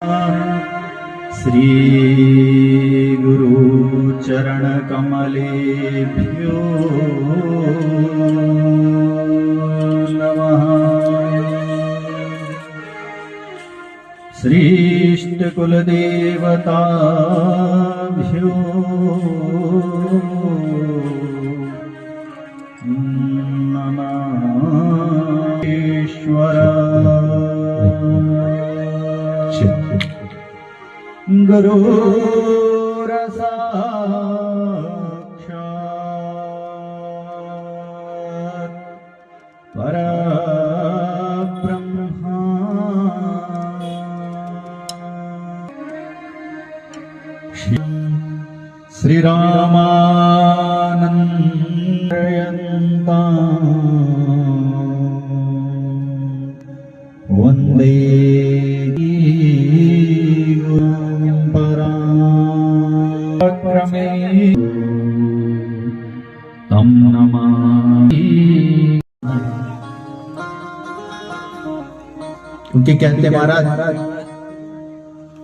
श्री गुरु चरण कमलेभ्यो नमः। श्रीष्ट कुलदेवताभ्यो नमः। ईश्वर गुरुरसाक्षात् परब्रह्मा। श्रीरामानन्दयन्तां वन्दे तम नमामि। क्योंकि कहते महाराज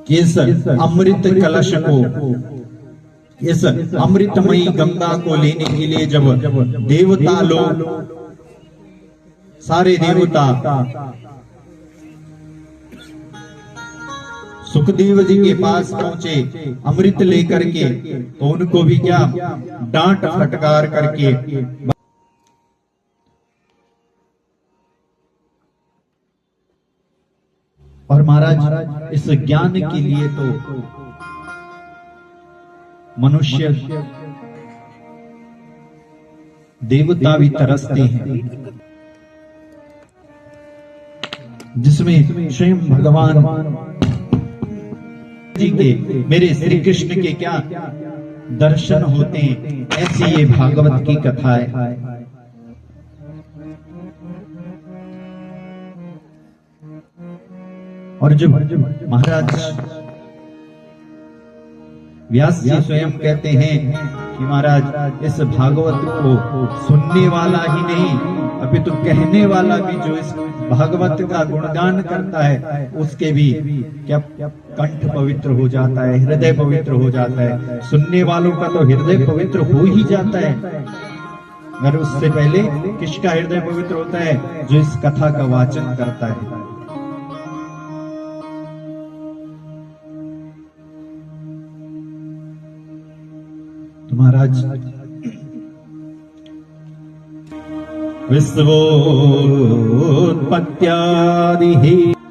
कि इस अमृत कलश को, इस अमृतमयी गंगा को लेने के लिए जब देवता लोग, सारे देवता सुखदेव जी के पास पहुंचे अमृत लेकर के, तो उनको भी क्या डांट फटकार करके, और महाराज इस ज्ञान के लिए तो मनुष्य देवता भी तरसते हैं, जिसमें स्वयं भगवान जी के, मेरे श्री कृष्ण के क्या दर्शन होते हैं। ऐसी ये भागवत की कथा है। और जब महाराज व्यास जी स्वयं कहते हैं कि महाराज इस भागवत को सुनने वाला ही नहीं अपितु कहने वाला भी जो इस भागवत का गुणगान करता है, उसके भी क्या कंठ पवित्र हो जाता है, हृदय पवित्र हो जाता है। सुनने वालों का तो हृदय पवित्र हो ही जाता है, मगर उससे पहले किसका हृदय पवित्र होता है? जो इस कथा का वाचन करता है। तो महाराज विश्वोत्पत्त्यादिः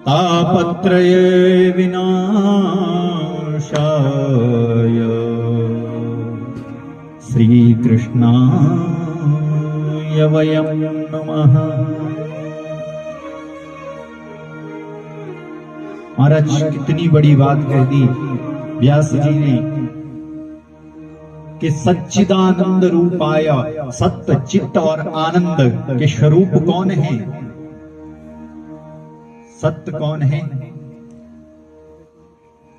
तापत्रय विनाशाय श्रीकृष्णाय वयं नमः। महाराज कितनी बड़ी बात कह दी व्यास जी ने कि सच्चिदानंद रूपाय, सत्य चित्त और आनंद के स्वरूप कौन है? सत्य कौन है?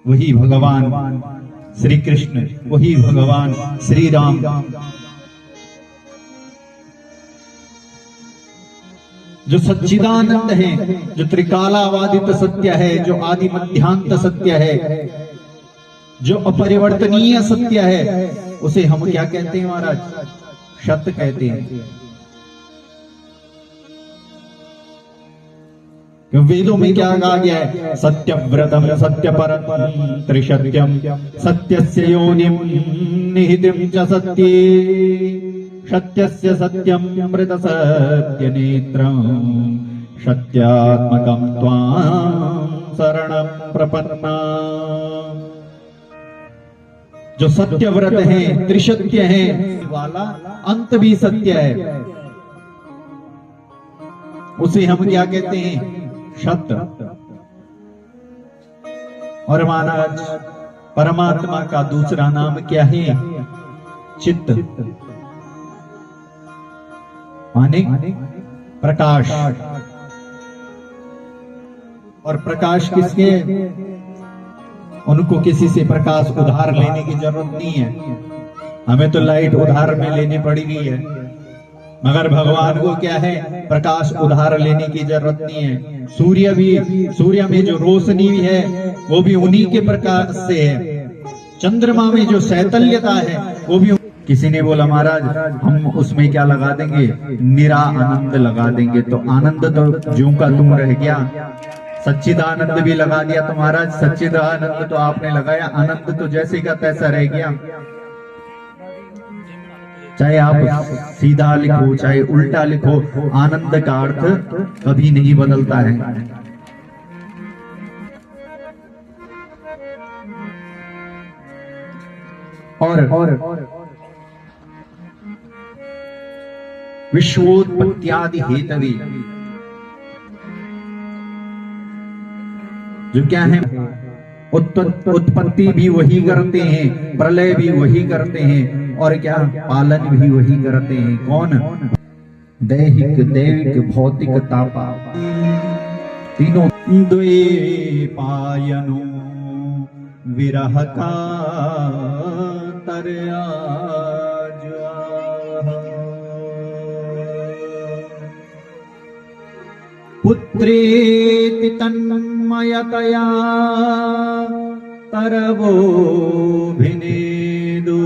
वही भगवान श्री कृष्ण, वही भगवान श्री राम। जो सच्चिदानंद है, जो त्रिकालावादित सत्य है, जो आदि मध्यांत सत्य है, जो अपरिवर्तनीय सत्य है, उसे हम क्या कहते हैं महाराज? सत्य कहते हैं। वेदों में क्या कहा गया है? सत्यव्रतम सत्यपरम त्रिसत्यम सत्यस्य योनिम निहितम च सत्ये सत्यस्य सत्यम अमृत सत्यनेत्रम सत्यात्मकं त्वां शरणं प्रपन्ना। जो सत्यव्रत है, त्रिसत्य है वाला, अंत भी सत्य है, उसे हम क्या कहते हैं? सत्य। और महाराज परमात्मा का दूसरा नाम क्या है? चित्त, माने प्रकाश। और प्रकाश किसके? उनको किसी से प्रकाश उधार लेने की जरूरत नहीं है। हमें तो लाइट उधार में लेनी पड़ी हुई है। मगर भगवान को क्या है, प्रकाश उधार लेने की जरूरत नहीं है। सूर्य में जो रोशनी है वो भी उन्हीं के प्रकाश से है। चंद्रमा में जो शैतल्यता है वो भी। किसी ने बोला महाराज हम उसमें क्या लगा देंगे, निरा आनंद लगा देंगे। तो आनंद तो ज्यों का तुम रह गया, सच्चिदानंद भी लगा दिया तो महाराज सच्चिदानंद तो आपने लगाया, आनंद तो जैसे का तैसा रह गया। चाहे आप सीधा लिखो चाहे उल्टा लिखो, आनंद का अर्थ कभी नहीं बदलता है। और विश्वोत्पत्त्यादि हेतवे जो क्या है, उत्पत्ति भी वही करते हैं, प्रलय भी वही करते हैं, और क्या पालन भी वही करते हैं। कौन? दैहिक दैविक भौतिक तापा तीनों। द्वे पायनो विरह का तरया पुत्रेति तन्मयतया तरवो भिनेदु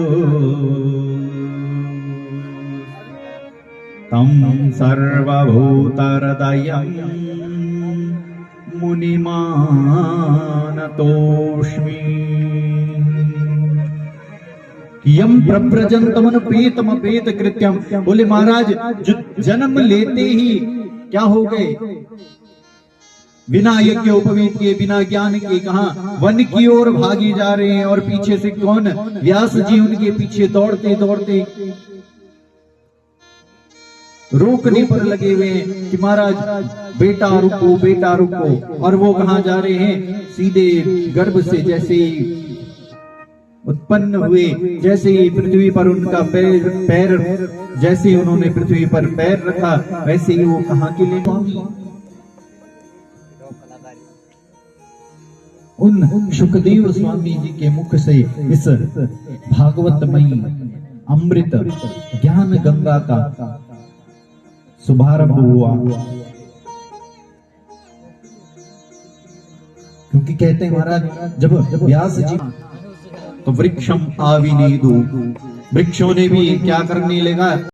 तं सर्वभूतहृदयं मुनिमानतोऽस्मि। यम प्रव्रजन्तमनुपेतमपेत कृत्यम। बोले महाराज जो जन्म लेते ही क्या हो गए, बिना यज्ञ उपवीत के बिना ज्ञान के कहा वन की ओर भागे जा रहे हैं, और पीछे से कौन? व्यास जी उनके पीछे दौड़ते दौड़ते रोकने पर लगे हुए हैं कि महाराज बेटा रुको बेटा रुको। और वो कहां जा रहे हैं? सीधे गर्भ से जैसे उत्पन्न हुए, जैसे ही पृथ्वी पर उनका पैर जैसे ही उन्होंने पृथ्वी पर पैर रखा, वैसे ही वो कहां के लिए स्वामी? उन सुखदेव स्वामी जी के मुख से इस भागवतमयी अमृत ज्ञान गंगा का शुभारंभ हुआ। क्योंकि कहते हैं महाराज जब व्यास जी तो वृक्षम आविनेदु, वृक्षों ने भी क्या करने लगा?